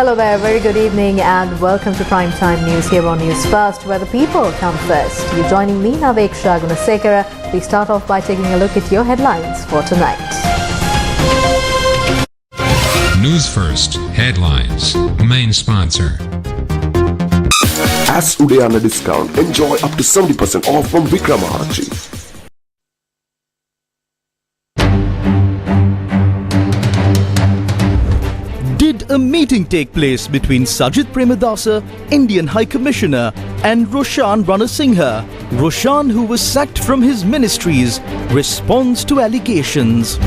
Hello there, very good evening and welcome to Primetime News here on Newsfirst, where the people come first. You're joining me, Naveksha Gunasekara. We start off by taking a look at your headlines for tonight. Newsfirst headlines. Main sponsor. As Udayana discount, enjoy up to 70% off from Vikramahachi. Did a meeting take place between Sajid Premadasa, Indian High Commissioner, and Roshan Ranasinghe? Roshan, who was sacked from his ministries, responds to allegations.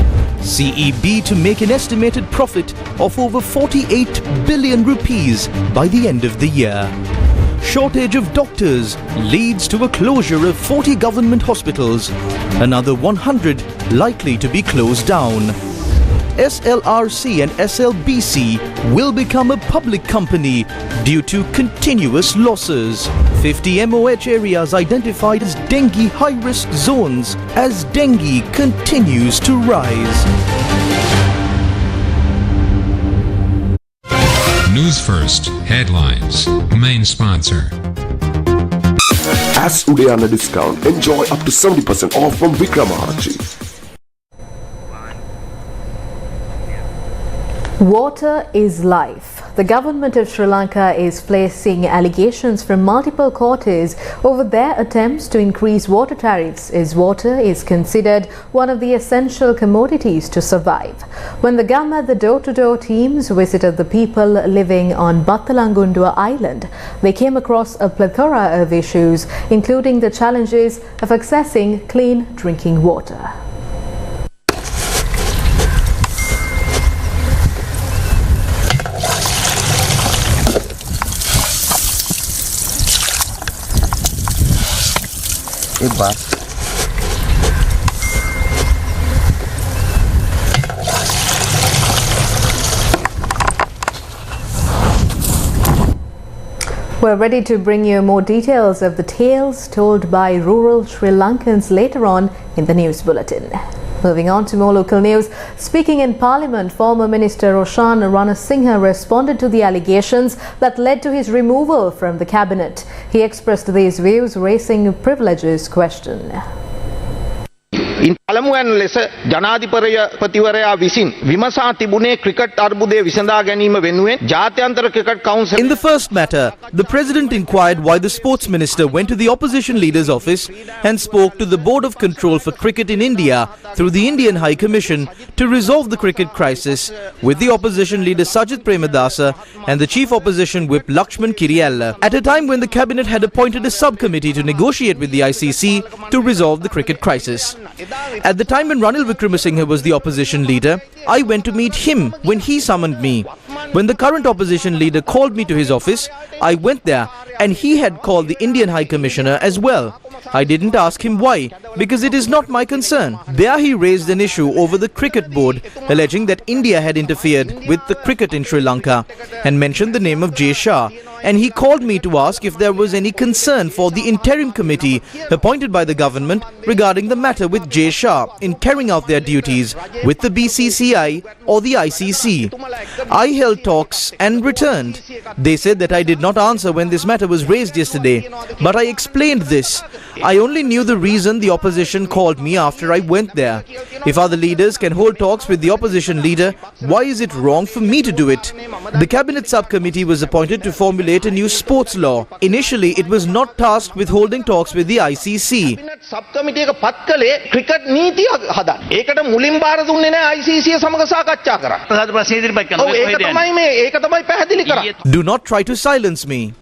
CEB to make an estimated profit of over 48 billion rupees by the end of the year. Shortage of doctors leads to a closure of 40 government hospitals. Another 100 likely to be closed down. SLRC and SLBC will become a public company due to continuous losses. 50 MOH areas identified as dengue high-risk zones as dengue continues to rise. Newsfirst headlines. Main sponsor. As Udayana discount, enjoy up to 70% off from Vikramahachi. Water is life. The government of Sri Lanka is facing allegations from multiple quarters over their attempts to increase water tariffs, as water is considered one of the essential commodities to survive. When the Guma, the door-to-door teams visited the people living on Bathalangundua Island, they came across a plethora of issues, including the challenges of accessing clean drinking water. We're ready to bring you more details of the tales told by rural Sri Lankans later on in the news bulletin. Moving on to more local news. Speaking in Parliament, former Minister Roshan Ranasinghe responded to the allegations that led to his removal from the cabinet. He expressed these views, raising privileges question. In පළමුවන් ලෙස ජනාධිපතිවරයා විසින් විමසා තිබුණේ cricket අර්බුදය විසඳා ගැනීම වෙනුවෙන් ජාත්‍යන්තර cricket council. In the first matter, the President inquired why the Sports Minister went to the opposition leader's office and spoke to the Board of Control for Cricket in India through the Indian High Commission to resolve the cricket crisis, with the opposition leader Sajid Premadasa and the chief opposition whip Lakshman Kiriyalla, at a time when the cabinet had appointed a subcommittee to negotiate with the ICC to resolve the cricket crisis. At the time when Ranil Wickremesinghe was the opposition leader, I went to meet him when he summoned me. When the current opposition leader called me to his office, I went there and he had called the Indian High Commissioner as well. I didn't ask him why, because it is not my concern. There he raised an issue over the cricket board, alleging that India had interfered with the cricket in Sri Lanka, and mentioned the name of J. Shah. And he called me to ask if there was any concern for the interim committee appointed by the government regarding the matter with J. Shah in carrying out their duties with the BCCI or the ICC. I held talks and returned. They said that I did not answer when this matter was raised yesterday, but I explained this. I only knew the reason the opposition called me after I went there. If other leaders can hold talks with the opposition leader, why is it wrong for me to do it? The cabinet subcommittee was appointed to formulate a new sports law. Initially, it was not tasked with holding talks with the ICC. සබ්කමිටි එක පත් කළේ cricket නීතිය හදන්න. ඒකට මුලින් බාර දුන්නේ නැහැ ICC සමග සාකච්ඡා කරා. ඒක තමයි පැහැදිලි කරන්නේ. Do not try to silence me.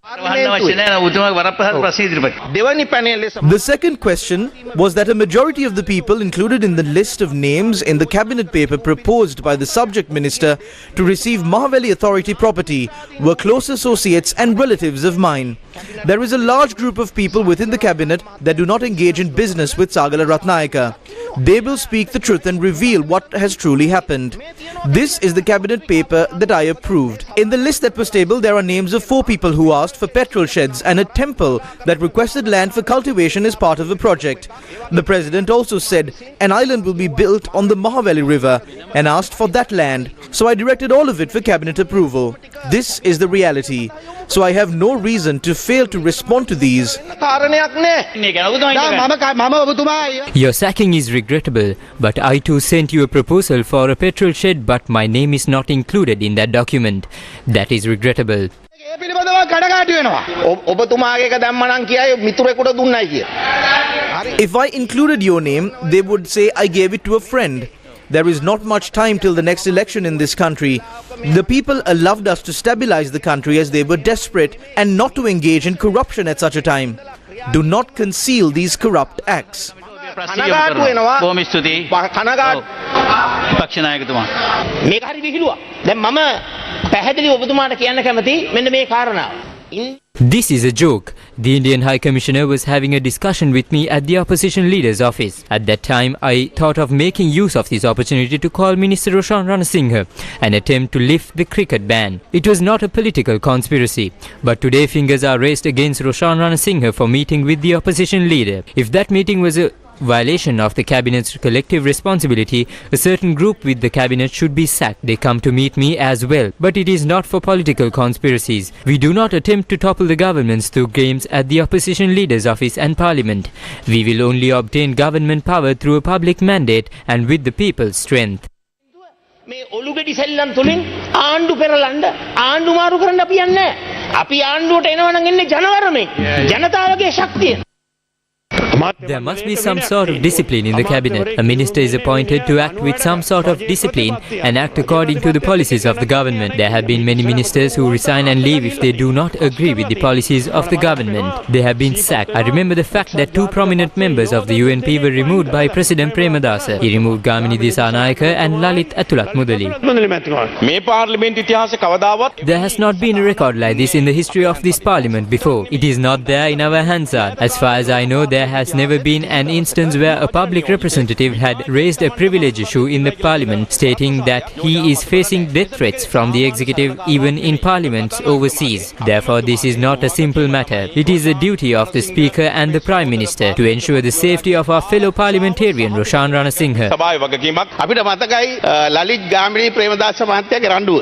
The second question was that a majority of the people included in the list of names in the cabinet paper proposed by the subject minister to receive Mahaweli Authority property were close associates and relatives of mine. There is a large group of people within the cabinet that do not engage in business with Sagala Ratnayaka. They will speak the truth and reveal what has truly happened. This is the cabinet paper that I approved. In the list that was tabled, there are names of 4 people who asked for petrol sheds and a temple that requested land for cultivation as part of the project. The president also said an island will be built on the Mahaveli River and asked for that land. So I directed all of it for cabinet approval. This is the reality. So I have no reason to fail to respond to these. Your sacking is regrettable, but I too sent you a proposal for a petrol shed, but my name is not included in that document. That is regrettable. If I included your name, they would say I gave it to a friend. There is not much time till the next election in this country. The people allowed us to stabilize the country as they were desperate and not to engage in corruption at such a time. Do not conceal these corrupt acts. This is a joke. The Indian High Commissioner was having a discussion with me at the opposition leader's office. At that time, I thought of making use of this opportunity to call Minister Roshan Ranasinghe and attempt to lift the cricket ban. It was not a political conspiracy. But today fingers are raised against Roshan Ranasinghe for meeting with the opposition leader. If that meeting was a violation of the cabinet's collective responsibility, a certain group with the cabinet should be sacked. They come to meet me as well. But it is not for political conspiracies. We do not attempt to topple the governments through games at the opposition leader's office and parliament. We will only obtain government power through a public mandate and with the people's strength. මේ ඔලුගෙඩි සෙල්ලම් තුලින් ආණ්ඩු පෙරලන්න ආණ්ඩු මාරු කරන්න අපි යන්නේ නැහැ. අපි ආණ්ඩුවට එනවා නම් එන්නේ ජනවරමෙන්. ජනතාවගේ ශක්තිය. There must be some sort of discipline in the cabinet. A minister is appointed to act with some sort of discipline and act according to the policies of the government. There have been many ministers who resign and leave if they do not agree with the policies of the government. They have been sacked. I remember the fact that 2 prominent members of the UNP were removed by President Premadasa. He removed Gamini Disanayaka and Lalit Athulat Mudali. There has not been a record like this in the history of this parliament before. It is not there in our Hansard. As far as I know, there has never been an instance where a public representative had raised a privilege issue in the parliament stating that he is facing death threats from the executive even in parliaments overseas. Therefore, this is not a simple matter. It is a duty of the Speaker and the Prime Minister to ensure the safety of our fellow parliamentarian Roshan Ranasinghe.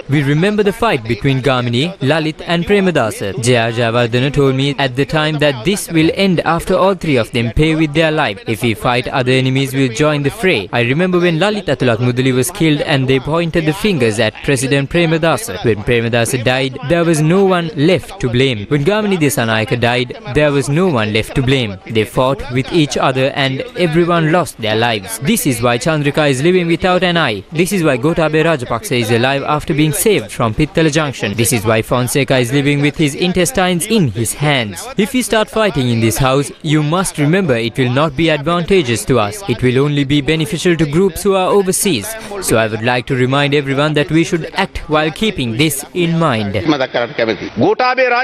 We remember the fight between Gamini, Lalit and Premadasa. J.R. Javardhana told me at the time that this will end after all 3 of them pay with their life. If we fight, other enemies will join the fray. I remember when Lalit Athulat Mudali was killed and they pointed the fingers at President Premadasa. When Premadasa died, there was no one left to blame. When Gamini Disanayaka died, there was no one left to blame. They fought with each other and everyone lost their lives. This is why Chandrika is living without an eye. This is why Gotabaya Rajapaksa is alive after being saved from Pittala Junction. This is why Fonseca is living with his intestines in his hands. If we start fighting in this house, you must remember it will not be advantageous to us. It will only be beneficial to groups who are overseas. So I would like to remind everyone that we should act while keeping this in mind. Gotabaya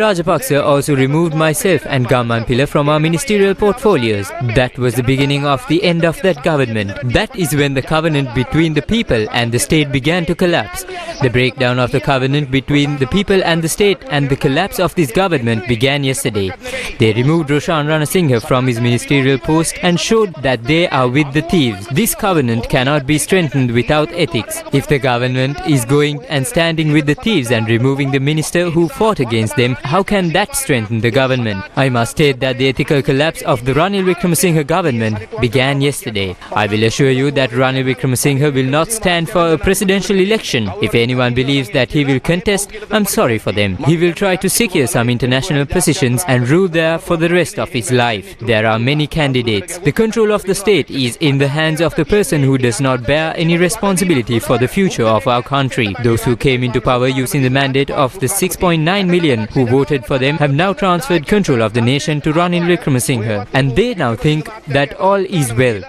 Rajapaksa also removed myself and Gaman Pilla from our ministerial portfolios. That was the beginning of the end of that government. That is when the covenant between the people and the state began to collapse. The breakdown of the covenant between the people and the state and the collapse of this government began yesterday. They removed Roshan Ranasinghe from his ministerial post and showed that they are with the thieves. This covenant cannot be strengthened without ethics. If the government is going and standing with the thieves and removing the minister who fought against them, how can that strengthen the government? I must state that the ethical collapse of the Ranil Wickremesinghe government began yesterday. I will assure you that Ranil Wickremesinghe will not stand for a presidential election. If anyone believes that he will contest, I'm sorry for them. He will try to secure some international positions and rule there for the rest of his life. There are many candidates. The control of the state is in the hands of the person who does not bear any responsibility for the future of our country. Those who came into power using the mandate of the 6.9 million who voted for them have now transferred control of the nation to Ranil Wickremesinghe, and they now think that all is well.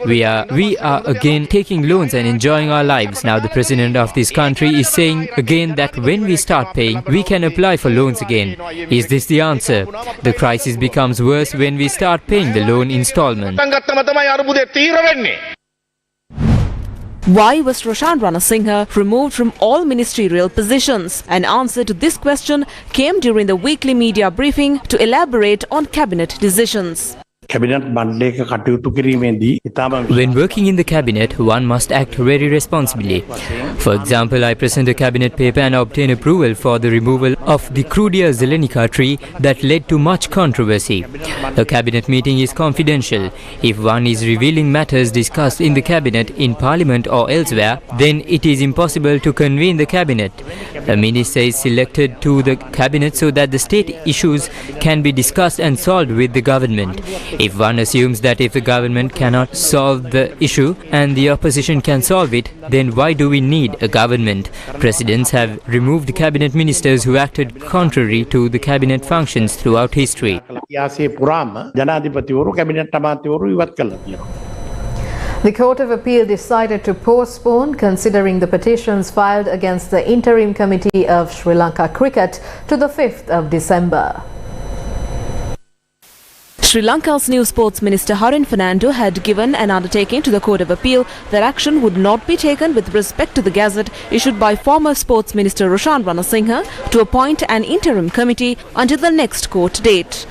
We are again taking loans and enjoying our lives. Now the president of this country is saying again that when we start paying, we can apply for loans again. Is this the answer? The crisis crisis becomes worse when we start paying the loan installment. Why was Roshan Ranasinghe removed from all ministerial positions? An answer to this question came during the weekly media briefing to elaborate on cabinet decisions. When working in the cabinet, one must act very responsibly. For example, I present a cabinet paper and obtain approval for the removal of the Crudia zelenica tree that led to much controversy. A cabinet meeting is confidential. If one is revealing matters discussed in the cabinet, in parliament or elsewhere, then it is impossible to convene the cabinet. A minister is selected to the cabinet so that the state issues can be discussed and solved with the government. If one assumes that if the government cannot solve the issue and the opposition can solve it, then why do we need a government? Presidents have removed cabinet ministers who acted contrary to the cabinet functions throughout history. The Court of Appeal decided to postpone considering the petitions filed against the Interim Committee of Sri Lanka Cricket to the 5th of December. Sri Lanka's new sports minister Harin Fernando had given an undertaking to the Court of Appeal that action would not be taken with respect to the gazette issued by former sports minister Roshan Ranasinghe to appoint an interim committee until the next court date.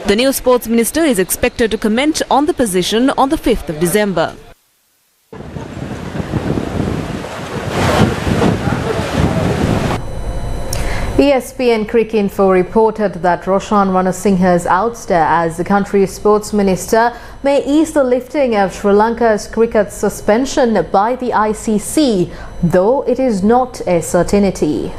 The new sports minister is expected to comment on the position on the 5th of December. ESPN Cricinfo reported that Roshan Ranasinghe's ouster as the country's sports minister may ease the lifting of Sri Lanka's cricket suspension by the ICC, though it is not a certainty.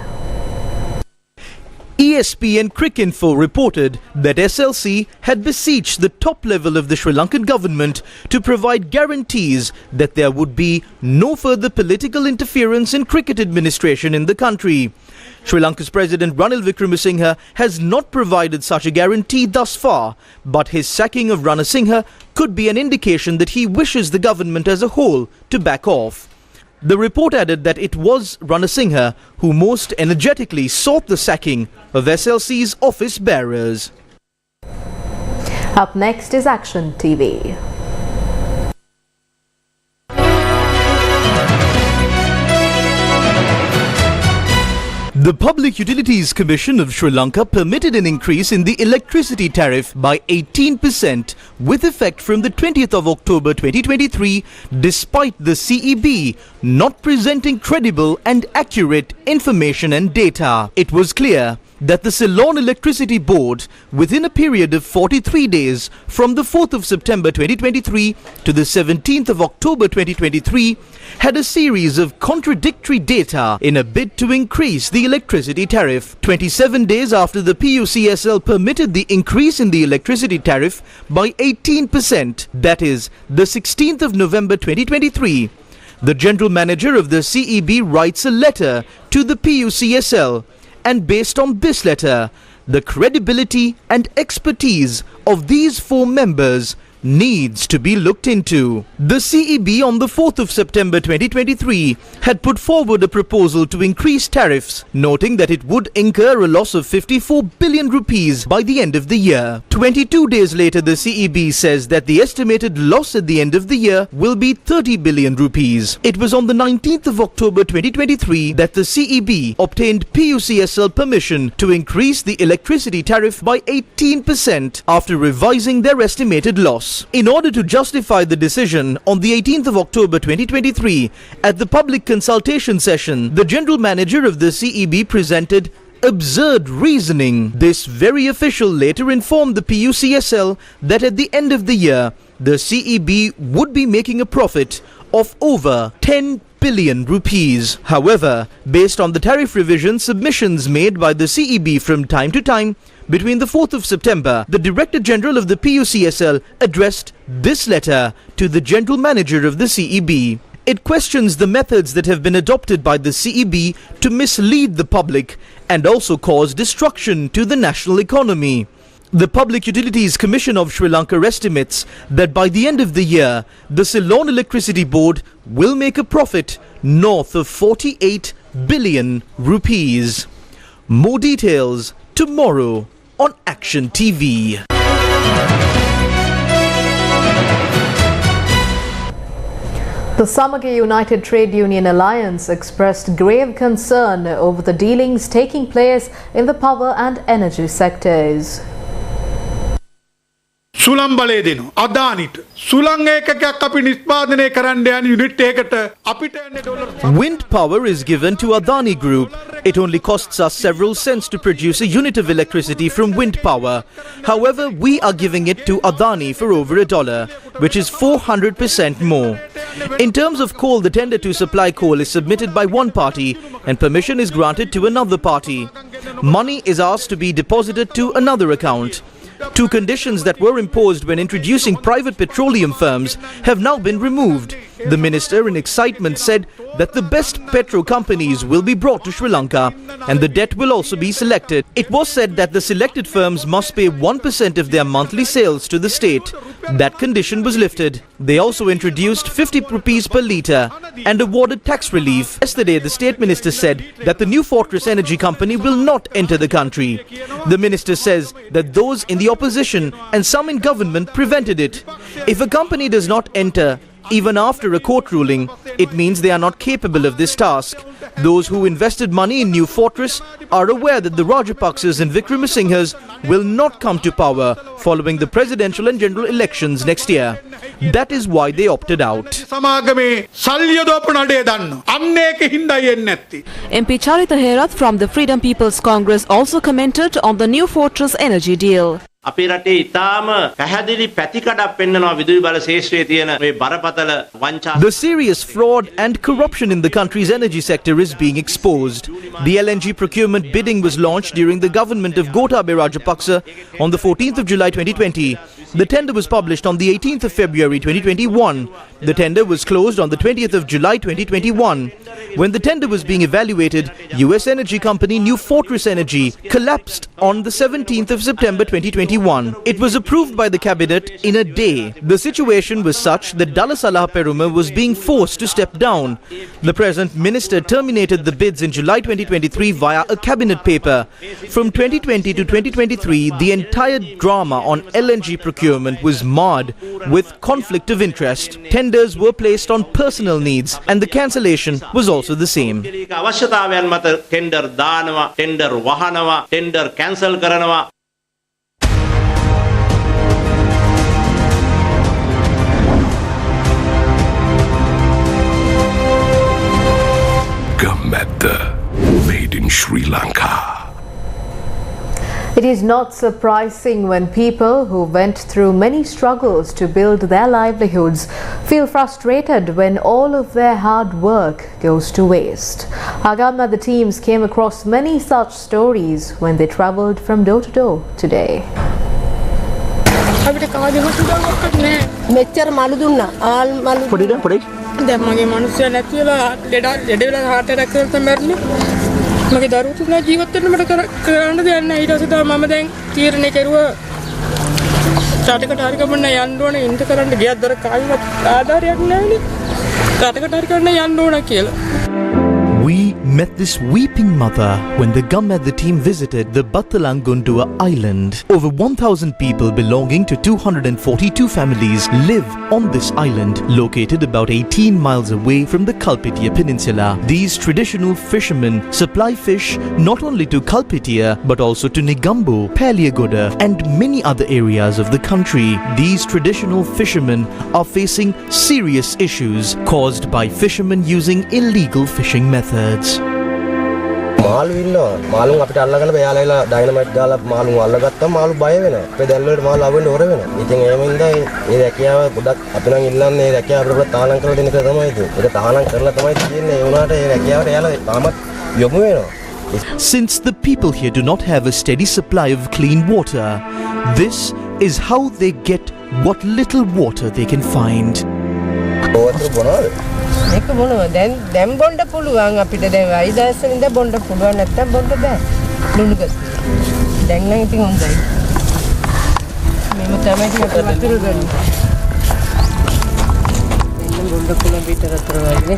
ESPN Cricinfo reported that SLC had beseeched the top level of the Sri Lankan government to provide guarantees that there would be no further political interference in cricket administration in the country. Sri Lanka's President Ranil Wickremesinghe has not provided such a guarantee thus far, but his sacking of Ranasinghe could be an indication that he wishes the government as a whole to back off. The report added that it was Ranasinghe who most energetically sought the sacking of SLC's office bearers. Up next is Action TV. The Public Utilities Commission of Sri Lanka permitted an increase in the electricity tariff by 18% with effect from the 20th of October 2023, despite the CEB not presenting credible and accurate information and data. It was clear that the Ceylon Electricity Board, within a period of 43 days from the 4th of September 2023 to the 17th of October 2023, had a series of contradictory data in a bid to increase the electricity tariff. 27 days after the PUCSL permitted the increase in the electricity tariff by 18%, that is, the 16th of November 2023, the General Manager of the CEB writes a letter to the PUCSL, and based on this letter, the credibility and expertise of these four members needs to be looked into. The CEB on the 4th of September 2023 had put forward a proposal to increase tariffs, noting that it would incur a loss of 54 billion rupees by the end of the year. 22 days later, the CEB says that the estimated loss at the end of the year will be 30 billion rupees. It was on the 19th of October 2023 that the CEB obtained PUCSL permission to increase the electricity tariff by 18% after revising their estimated loss. In order to justify the decision, on the 18th of October 2023, at the public consultation session, the General Manager of the CEB presented absurd reasoning. This very official later informed the PUCSL that at the end of the year, the CEB would be making a profit of over 10 billion rupees. However, based on the tariff revision submissions made by the CEB from time to time, between the 4th of September, the Director General of the PUCSL addressed this letter to the General Manager of the CEB. It questions the methods that have been adopted by the CEB to mislead the public and also cause destruction to the national economy. The Public Utilities Commission of Sri Lanka estimates that by the end of the year, the Ceylon Electricity Board will make a profit north of 48 billion rupees. More details tomorrow on Action TV. The Samaga United Trade Union Alliance expressed grave concern over the dealings taking place in the power and energy sectors. සුළං බලය දෙනවා අදානිට සුළං ඒකකයක් අපි නිෂ්පාදනය කරන්න යන unit එකකට අපිට යන්නේ dollar Wind power is given to Adani Group. It only costs us several cents to produce a unit of electricity from wind power. However, we are giving it to Adani for over $1, which is 400% more. In terms of coal, the tender to supply coal is submitted by one party and permission is granted to another party. Money is asked to be deposited to another account. Two conditions that were imposed when introducing private petroleum firms have now been removed. The minister in excitement said that the best petro companies will be brought to Sri Lanka and the debt will also be selected. It was said that the selected firms must pay 1% of their monthly sales to the state. That condition was lifted. They also introduced 50 rupees per litre and awarded tax relief. Yesterday, the state minister said that the new Fortress Energy Company will not enter the country. The minister says that those in the opposition and some in government prevented it. If a company does not enter, even after a court ruling, it means they are not capable of this task. Those who invested money in New Fortress are aware that the Rajapaksas and Vikramasinghas will not come to power following the presidential and general elections next year. That is why they opted out. සමාගමේ සල්ලිය දෝපු නඩේ දන්නවා අන්න ඒක හින්දායි එන්නේ නැත්තේ MP Charita Herath from the Freedom People's Congress also commented on the New Fortress energy deal. අපේ රටේ ඉතාම පැහැදිලි පැතිකඩක් පෙන්වනවා විදුලි බල ශේෂ්ත්‍රයේ තියෙන මේ බරපතල වංචා. The serious fraud and corruption in the country's energy sector is being exposed. The LNG procurement bidding was launched during the government of Gotabaya Rajapaksa on the 14th of July 2020. The tender was published on the 18th of February 2021. The tender was closed on the 20th of July 2021. When the tender was being evaluated, US energy company New Fortress Energy collapsed on the 17th of September 2021. It was approved by the cabinet in a day. The situation was such that Dalasalah Peruma was being forced to step down. The present minister terminated the bids in July 2023 via a cabinet paper. From 2020 to 2023, the entire drama on LNG procurement was marred with conflict of interest. Tenders were placed on personal needs and the cancellation was also the same. අවශ්‍යතාවයන් මත tender දානවා, tender වහනවා, tender cancel කරනවා. Gametta, made in Sri Lanka. It is not surprising when people who went through many struggles to build their livelihoods feel frustrated when all of their hard work goes to waste. Agam and the teams came across many such stories when they travelled from door to door today. මගේ දරුවෝ තුන ජීවත් වෙන්න මට කරන්න දෙයක් නැහැ ඊට පස්සේ තමයි මම දැන් තීරණය කරුවා රටකට හරි ගමන්න යන්න ඕනේ ඉන්ට කරන්න ගියත් දර කායිවත් ආධාරයක් නැහැනේ රටකට හරි කරන්න යන්න ඕන කියලා. We met this weeping mother when the Gum and the team visited the Battalangundua island. Over 1,000 people belonging to 242 families live on this island, located about 18 miles away from the Kalpitia Peninsula. These traditional fishermen supply fish not only to Kalpitia but also to Negombo, Paliagoda and many other areas of the country. These traditional fishermen are facing serious issues caused by fishermen using illegal fishing methods. මාළු ඉන්නවා මාළුන් අපිට අල්ලගෙන බයාලා dynamite ගාලා මාළුන් අල්ලගත්තා මාළු බය වෙනවා අපේ දැල් වලට මාළු ආවෙන්න හොර වෙනවා ඉතින් ඒ වෙන්දා මේ රැකියාව ගොඩක් අපි නම් ඉල්ලන්නේ මේ රැකියාව අපිට තාලම් කරලා දෙන්න කියලා තමයි ඒක තාලම් කරලා තමයි තියෙන්නේ ඒ වුණාට මේ රැකියාවට එයාලා තාමත් යොමු වෙනවා. Since the people here do not have a steady supply of clean water, this is how they get what little water they can find. ඒක මොනවා දැන් බොන්න පුළුවන් අපිට දැන් වයිදාසෙන් ඉඳ බොන්න පුළුවන් නැත්තම් බොන්න බෑ ලුණුගස් දැන් නම් ඉතින් හොඳයි මේව තමයි ටික වතුර ගන්න දැන් බොන්න පුළුවන් පිටර අතර වගේ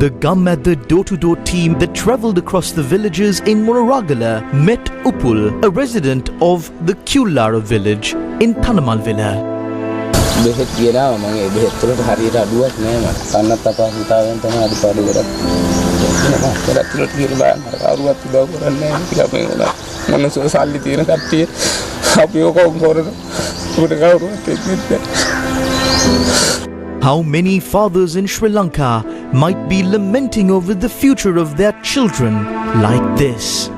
The Gum at the door-to-door team that travelled across the villages in Moraragala met Upul, a resident of the Kulara village in Tanamal Villa. බෙහෙත් ගෙනාව මම ඒ බෙහෙත් වලට හරියට අඩුවක් නෑ මට. කන්නත් අපහසුතාවයෙන් තමයි අඩුපාඩු කරන්නේ. කරත් වලට කියලා බලන්න කවුරුවත් උදව් කරන්නේ නෑ කියලා මේ උනා. මනස සල්ලි තියෙන කට්ටිය අපි ඔක කරන උඩ කවුරුවත් එන්නේ How many fathers in Sri Lanka might be lamenting over the future of their children like this?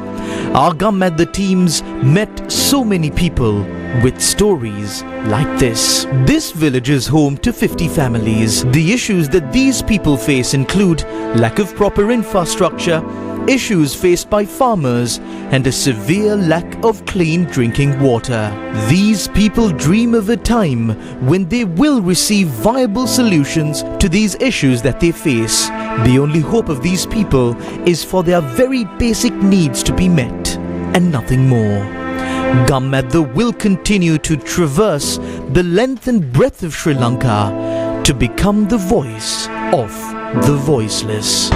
Our Gum at the teams met so many people with stories like this. This village is home to 50 families. The issues that these people face include lack of proper infrastructure, issues faced by farmers, and a severe lack of clean drinking water. These people dream of a time when they will receive viable solutions to these issues that they face. The only hope of these people is for their very basic needs to be met and nothing more. Gum at the will continue to traverse the length and breadth of Sri Lanka to become the voice of the voiceless.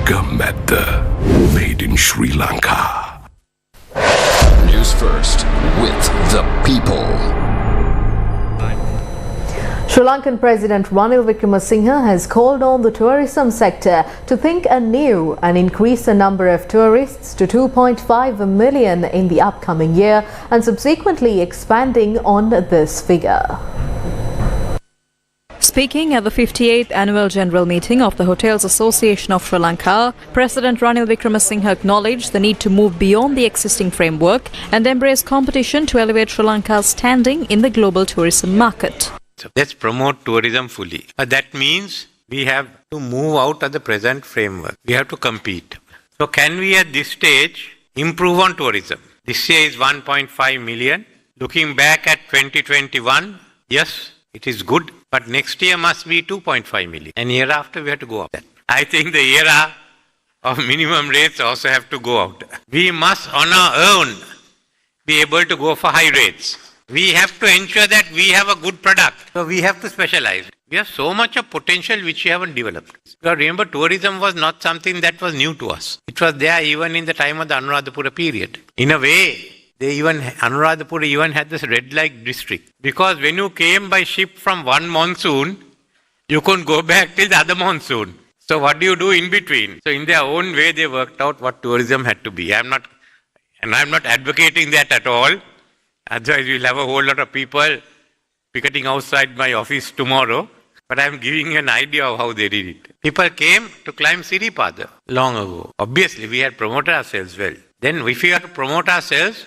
Gum at the made in Sri Lanka. News First with the people. Sri Lankan President Ranil Wickremesinghe has called on the tourism sector to think anew and increase the number of tourists to 2.5 million in the upcoming year and subsequently expanding on this figure. Speaking at the 58th Annual General Meeting of the Hotels Association of Sri Lanka, President Ranil Wickremesinghe acknowledged the need to move beyond the existing framework and embrace competition to elevate Sri Lanka's standing in the global tourism market. So let's promote tourism fully. That means we have to move out of the present framework. We have to compete. So can we at this stage improve on tourism? This year is 1.5 million. Looking back at 2021, yes, it is good. But next year must be 2.5 million. And year after we have to go up. I think the era of minimum rates also have to go out. We must on our own be able to go for high rates. We have to ensure that we have a good product. So we have to specialize. We have so much of potential which we haven't developed. Because remember, tourism was not something that was new to us. It was there even in the time of the Anuradhapura period. In a way, Anuradhapura even had this red light district. Because when you came by ship from one monsoon, you couldn't go back till the other monsoon. So what do you do in between? So in their own way, they worked out what tourism had to be. I'm not advocating that at all. Otherwise, we'll have a whole lot of people picketing outside my office tomorrow. But I'm giving you an idea of how they did it. People came to climb Siripada long ago. Obviously, we had promoted ourselves well. Then if we have to promote ourselves,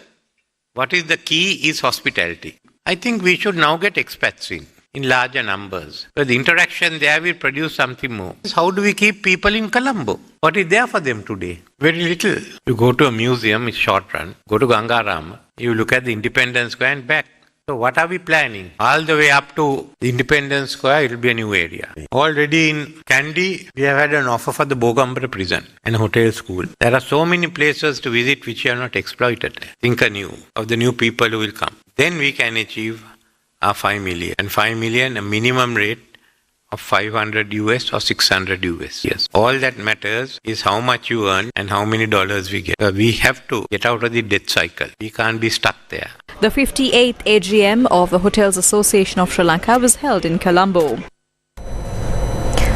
what is the key is hospitality. I think we should now get expats in larger numbers. So the interaction there will produce something more. How do we keep people in Colombo? What is there for them today? Very little. You go to a museum, it's short run. Go to Gangarama. You look at the Independence Square and back. So what are we planning? All the way up to the Independence Square, it will be a new area. Already in Kandy, we have had an offer for the Bogambara prison and hotel school. There are so many places to visit which we have not exploited. Think anew of the new people who will come. Then we can achieve our 5 million. And 5 million, a minimum rate of $500 US or $600 US. Yes. All that matters is how much you earn and how many dollars we get. We have to get out of the debt cycle. We can't be stuck there. The 58th AGM of the Hotels Association of Sri Lanka was held in Colombo.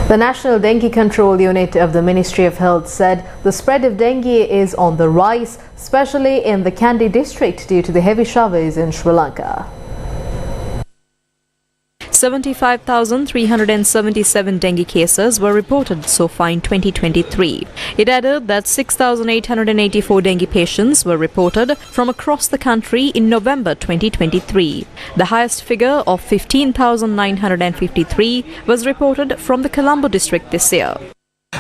The National Dengue Control Unit of the Ministry of Health said the spread of dengue is on the rise, especially in the Kandy district due to the heavy showers in Sri Lanka. 75,377 dengue cases were reported so far in 2023. It added that 6,884 dengue patients were reported from across the country in November 2023. The highest figure of 15,953 was reported from the Colombo district this year.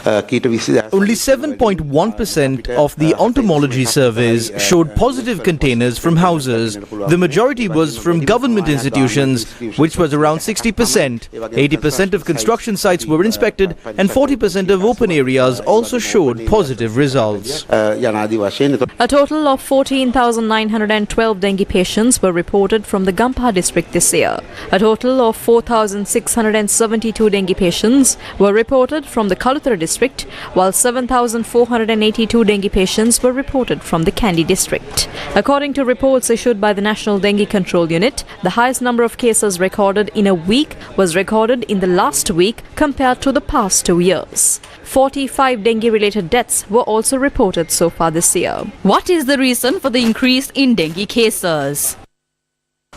Only 7.1% of the entomology surveys showed positive containers from houses. The majority was from government institutions, which was around 60%. 80% of construction sites were inspected and 40% of open areas also showed positive results. A total of 14,912 dengue patients were reported from the Gumpa district this year. A total of 4,672 dengue patients were reported from the Kalutara district, while 7,482 dengue patients were reported from the Kandy district. According to reports issued by the National Dengue Control Unit, the highest number of cases recorded in a week was recorded in the last week compared to the past 2 years. 45 dengue-related deaths were also reported so far this year. What is the reason for the increase in dengue cases?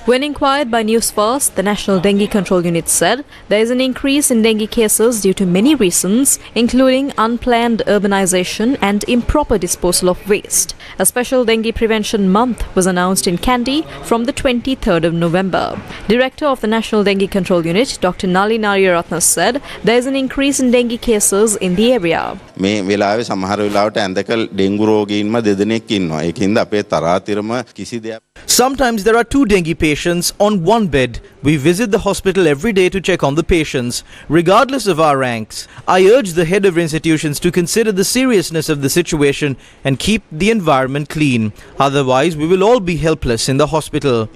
When inquired by Newsfirst, the National Dengue Control Unit said there is an increase in dengue cases due to many reasons, including unplanned urbanization and improper disposal of waste. A special dengue prevention month was announced in Kandy from the 23rd of November. Director of the National Dengue Control Unit, Dr. Nali Nariyaratna, said there is an increase in dengue cases in the area. මේ වෙලාවේ සමහර වෙලාවට ඇඳකල් dengue රෝගීන්ම දෙදෙනෙක් ඉන්නවා. ඒකින්ද අපේ තරාතිරම කිසි දෙයක්. Sometimes there are 2 dengue patients on one bed. We visit the hospital every day to check on the patients, regardless of our ranks. I urge the head of institutions to consider the seriousness of the situation and keep the environment clean. Otherwise, we will all be helpless in the hospital.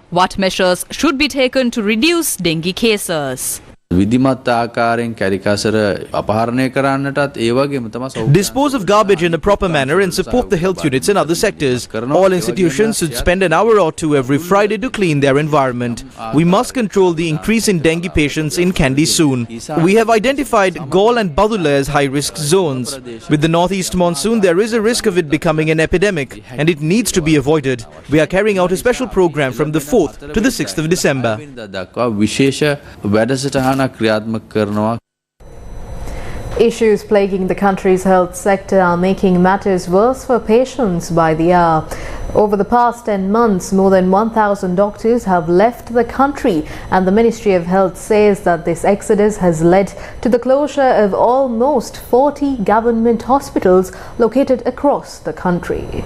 What measures should be taken to reduce dengue cases? විධිමත් ආකාරයෙන් කැරිකසර අපහරණය කරන්නටත් ඒ වගේම තමයි dispose of garbage in a proper manner and support the health units and other sectors. All institutions should spend an hour or 2 every Friday to clean their environment. We must control the increase in dengue patients in Kandy soon. We have identified Gaul and Badula as high-risk zones. With the northeast monsoon, there is a risk of it becoming an epidemic and it needs to be avoided. We are carrying out a special program from the 4th to the 6th of December. විශේෂ වැඩසටහනක් ක්‍රියාත්මක කරනවා. Issues plaguing the country's health sector are making matters worse for patients by the hour. Over the past 10 months, more than 1,000 doctors have left the country, and the Ministry of Health says that this exodus has led to the closure of almost 40 government hospitals located across the country.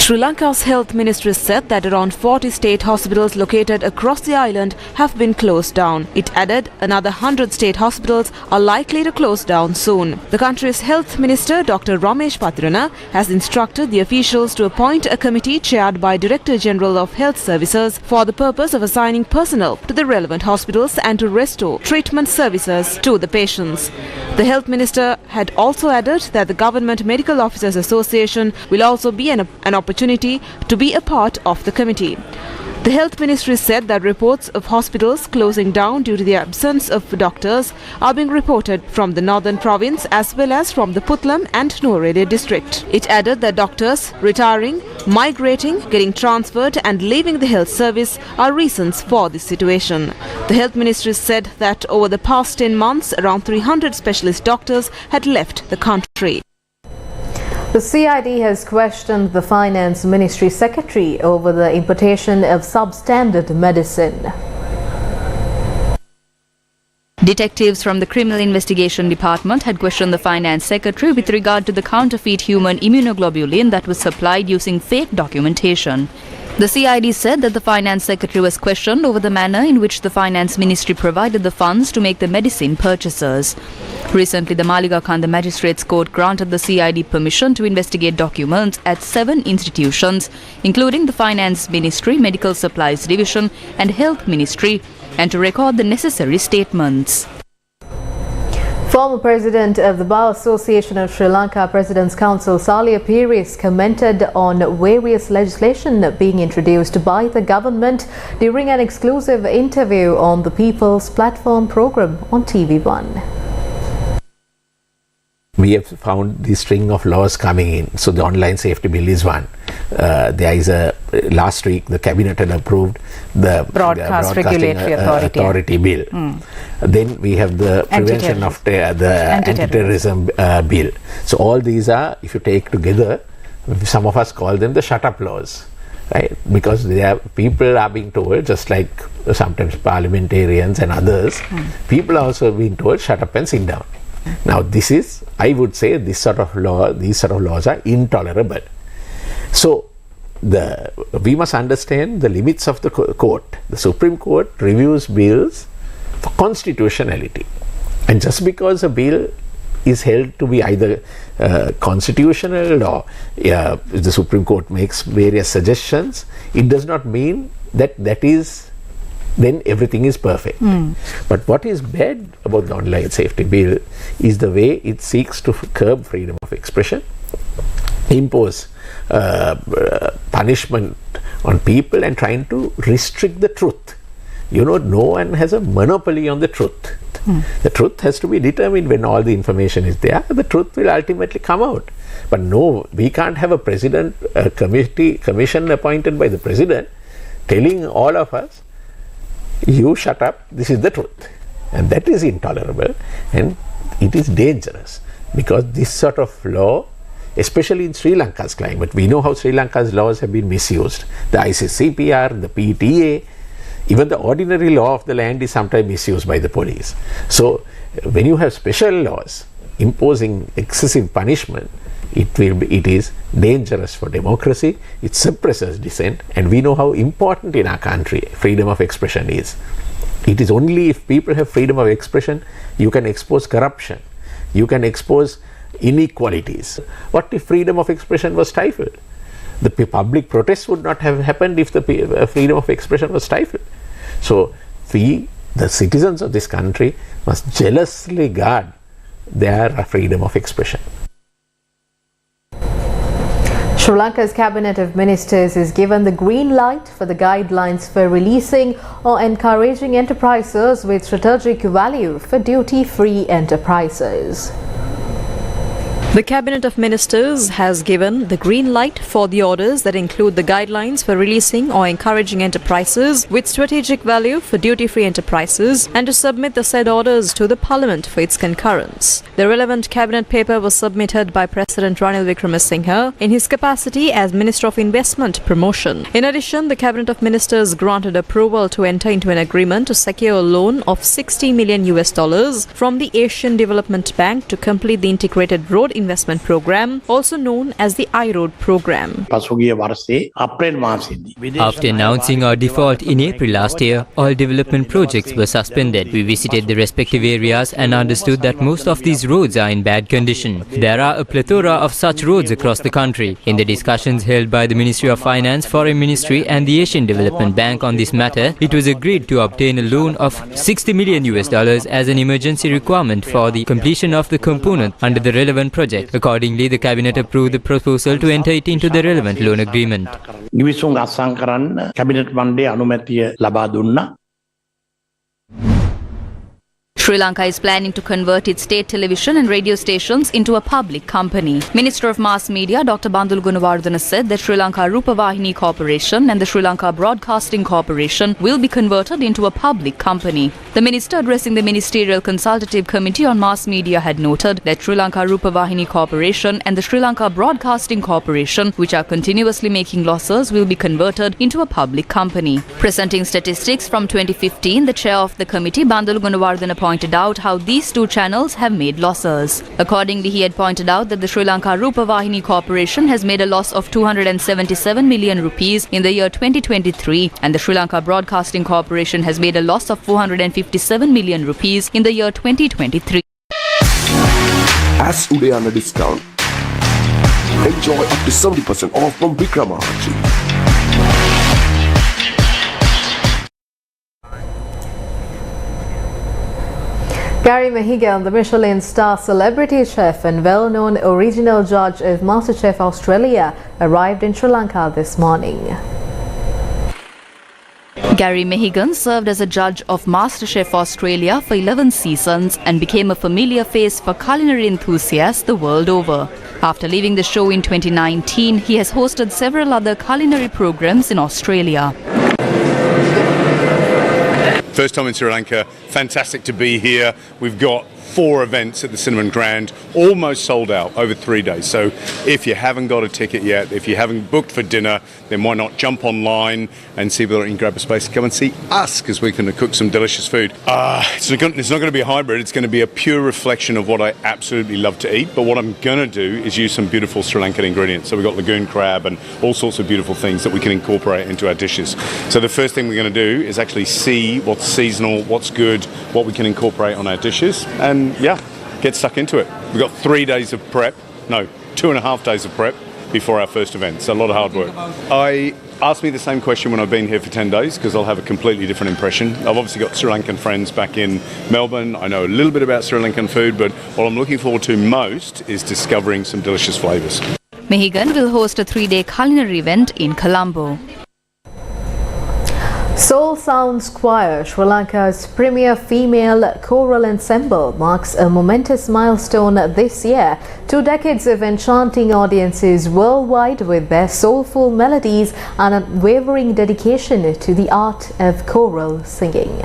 Sri Lanka's health ministry said that around 40 state hospitals located across the island have been closed down. It added another 100 state hospitals are likely to close down soon. The country's health minister, Dr. Ramesh Patirana, has instructed the officials to appoint a committee chaired by Director General of Health Services for the purpose of assigning personnel to the relevant hospitals and to restore treatment services to the patients. The health minister had also added that the Government Medical Officers Association will also be an opportunity to be a part of the committee. The health ministry said that reports of hospitals closing down due to the absence of doctors are being reported from the northern province as well as from the Putlam and Nuwara district. It added that doctors retiring, migrating, getting transferred and leaving the health service are reasons for this situation. The health ministry said that over the past 10 months, around 300 specialist doctors had left the country. The CID has questioned the Finance Ministry Secretary over the importation of substandard medicine. Detectives from the Criminal Investigation Department had questioned the Finance Secretary with regard to the counterfeit human immunoglobulin that was supplied using fake documentation. The CID said that the Finance Secretary was questioned over the manner in which the Finance Ministry provided the funds to make the medicine purchases. Recently, the Mahigan Magistrates Court granted the CID permission to investigate documents at 7 institutions, including the Finance Ministry, Medical Supplies Division and Health Ministry, and to record the necessary statements. Former President of the Bar Association of Sri Lanka, President's Council Salia Peiris, commented on various legislation being introduced by the government during an exclusive interview on the People's Platform program on TV1. We have found the string of laws coming in. So the online safety bill is one. There is last week the cabinet had approved the Broadcast Regulatory Authority bill. Then we have the prevention of the anti-terrorism bill. So all these are, if you take together, some of us call them the shut-up laws. right? Because people are being told, just like sometimes parliamentarians and others, people are also being told, shut up and sit down. Now this is, I would say, these sort of laws are intolerable. So we must understand the limits of the court. The Supreme Court reviews bills for constitutionality, and just because a bill is held to be either constitutional or the Supreme Court makes various suggestions, it does not mean that then everything is perfect. But what is bad about the online safety bill is the way it seeks to curb freedom of expression, impose punishment on people, and trying to restrict the truth. No one has a monopoly on the truth. The truth has to be determined when all the information is there. The truth will ultimately come out. But no, we can't have a commission appointed by the president telling all of us, you shut up, this is the truth. And that is intolerable, and it is dangerous, because this sort of law, especially in Sri Lanka's climate, we know how Sri Lanka's laws have been misused. The ICCPR, the PTA, even the ordinary law of the land is sometimes misused by the police. So when you have special laws imposing excessive punishment, it is dangerous for democracy, it suppresses dissent, and we know how important in our country freedom of expression is. It is only if people have freedom of expression, you can expose corruption, you can expose inequalities. What if freedom of expression was stifled? The public protests would not have happened if the freedom of expression was stifled. So we, the citizens of this country, must jealously guard their freedom of expression. Sri Lanka's Cabinet of Ministers is given the green light for the guidelines for releasing or encouraging enterprises with strategic value for duty-free enterprises. The Cabinet of Ministers has given the green light for the orders that include the guidelines for releasing or encouraging enterprises with strategic value for duty-free enterprises, and to submit the said orders to the Parliament for its concurrence. The relevant Cabinet paper was submitted by President Ranil Wickremesinghe in his capacity as Minister of Investment Promotion. In addition, the Cabinet of Ministers granted approval to enter into an agreement to secure a loan of $60 million from the Asian Development Bank to complete the Integrated Road Investment Program, also known as the iRoad Program. After announcing our default in April last year, all development projects were suspended. We visited the respective areas and understood that most of these roads are in bad condition. There are a plethora of such roads across the country. In the discussions held by the Ministry of Finance, Foreign Ministry and the Asian Development Bank on this matter, it was agreed to obtain a loan of $60 million as an emergency requirement for the completion of the component under the relevant project. Accordingly, the Cabinet approved the proposal to enter it into the relevant loan agreement. Sri Lanka is planning to convert its state television and radio stations into a public company. Minister of Mass Media Dr. Bandul Gunawardena said that Sri Lanka Rupavahini Corporation and the Sri Lanka Broadcasting Corporation will be converted into a public company. The minister, addressing the Ministerial Consultative Committee on Mass Media, had noted that Sri Lanka Rupavahini Corporation and the Sri Lanka Broadcasting Corporation, which are continuously making losses, will be converted into a public company. Presenting statistics from 2015, the chair of the committee, Bandul Gunawardena, pointed out how these two channels have made losses. Accordingly, he had pointed out that the Sri Lanka Rupavahini Corporation has made a loss of 277 million rupees in the year 2023, and the Sri Lanka Broadcasting Corporation has made a loss of 457 million rupees in the year 2023. As Udayana discount, enjoy up to 70% off from Vikramaharshi. Gary Mahigan, the Michelin star celebrity chef and well-known original judge of MasterChef Australia, arrived in Sri Lanka this morning. Gary Mahigan served as a judge of MasterChef Australia for 11 seasons and became a familiar face for culinary enthusiasts the world over. After leaving the show in 2019, he has hosted several other culinary programs in Australia. First time in Sri Lanka, fantastic to be here. We've got 4 events at the Cinnamon Grand, almost sold out over 3 days. So if you haven't got a ticket yet, if you haven't booked for dinner, then why not jump online and see whether you can grab a space to come and see us, because we're going to cook some delicious food. It's not going to be a hybrid, it's going to be a pure reflection of what I absolutely love to eat, but what I'm going to do is use some beautiful Sri Lankan ingredients. So we've got lagoon crab and all sorts of beautiful things that we can incorporate into our dishes. So the first thing we're going to do is actually see what's seasonal, what's good, what we can incorporate on our dishes, and get stuck into it. We've got 3 days of prep, no, 2.5 days of prep before our first event, so a lot of hard work. Ask me the same question when I've been here for 10 days, because I'll have a completely different impression. I've obviously got Sri Lankan friends back in Melbourne. I know a little bit about Sri Lankan food, but what I'm looking forward to most is discovering some delicious flavours. Mahigan will host a 3-day culinary event in Colombo. Soul Sounds Choir, Sri Lanka's premier female choral ensemble, marks a momentous milestone this year. 2 decades of enchanting audiences worldwide with their soulful melodies and unwavering dedication to the art of choral singing.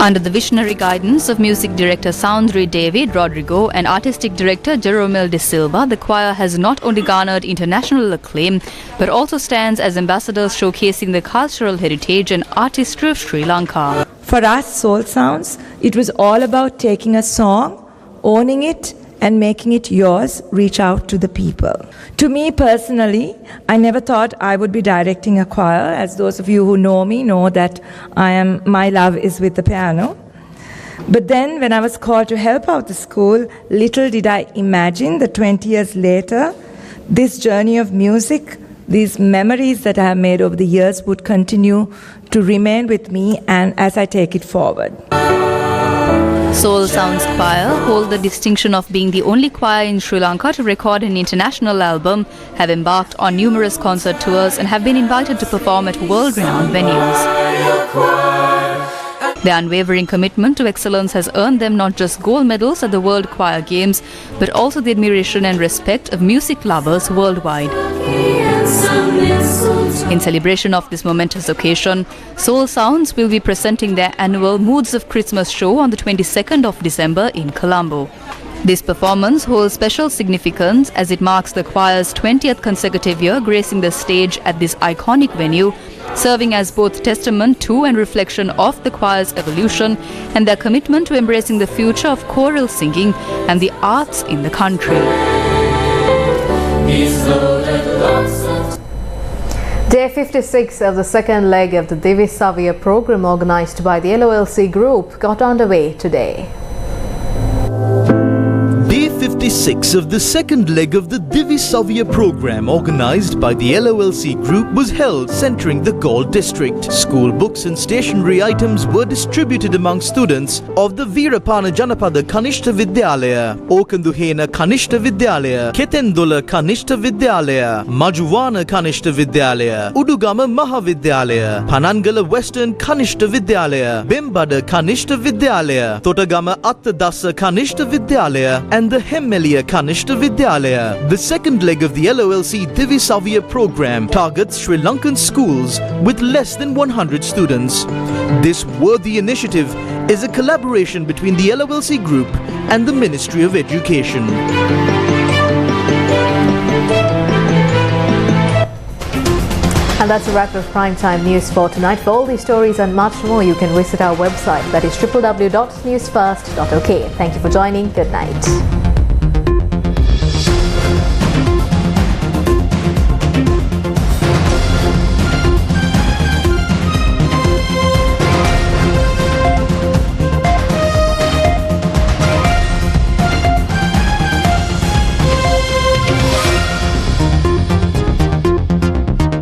Under the visionary guidance of music director Soundry David Rodrigo and artistic director Jeromel De Silva, the choir has not only garnered international acclaim, but also stands as ambassadors showcasing the cultural heritage and artistry of Sri Lanka. For us, Soul Sounds, it was all about taking a song, owning it, and making it yours, reach out to the people. To me personally, I never thought I would be directing a choir. As those of you who know me know that my love is with the piano. But then when I was called to help out the school, little did I imagine that 20 years later, this journey of music, these memories that I have made over the years would continue to remain with me and as I take it forward. Soul Sounds Choir hold the distinction of being the only choir in Sri Lanka to record an international album, have embarked on numerous concert tours and have been invited to perform at world-renowned venues. Their unwavering commitment to excellence has earned them not just gold medals at the World Choir Games, but also the admiration and respect of music lovers worldwide. In celebration of this momentous occasion, Soul Sounds will be presenting their annual Moods of Christmas show on the 22nd of December in Colombo. This performance holds special significance as it marks the choir's 20th consecutive year gracing the stage at this iconic venue, serving as both testament to and reflection of the choir's evolution and their commitment to embracing the future of choral singing and the arts in the country. Day 56 of the second leg of the D Savia program organised by the LOLC Group got underway today. Day 56 of the second leg of the D Savia program organised by the LOLC Group was held centering the Galle district. School books and stationery items were distributed among students of the Veerapana Janapada Kanishta Vidyalaya, Okanduhena Kanishta Vidyalaya, Ketendola Kanishta Vidyalaya, Majuwana Kanishta Vidyalaya, Udugama Mahavidyalaya, Panangala Western Kanishta Vidyalaya, Bembada Kanishta Vidyalaya, Totagama Attadasa Kanishta Vidyalaya, and the Hemmelia Kanishta Vidyalaya. The second leg of the LOLC D Savia program targets Sri Lankan schools with less than 100 students. This worthy initiative is a collaboration between the LOLC Group and the Ministry of Education. And that's a wrap of Primetime News for tonight. For all these stories and much more, you can visit our website, that is www.newsfirst.ok. Thank you for joining. Good night.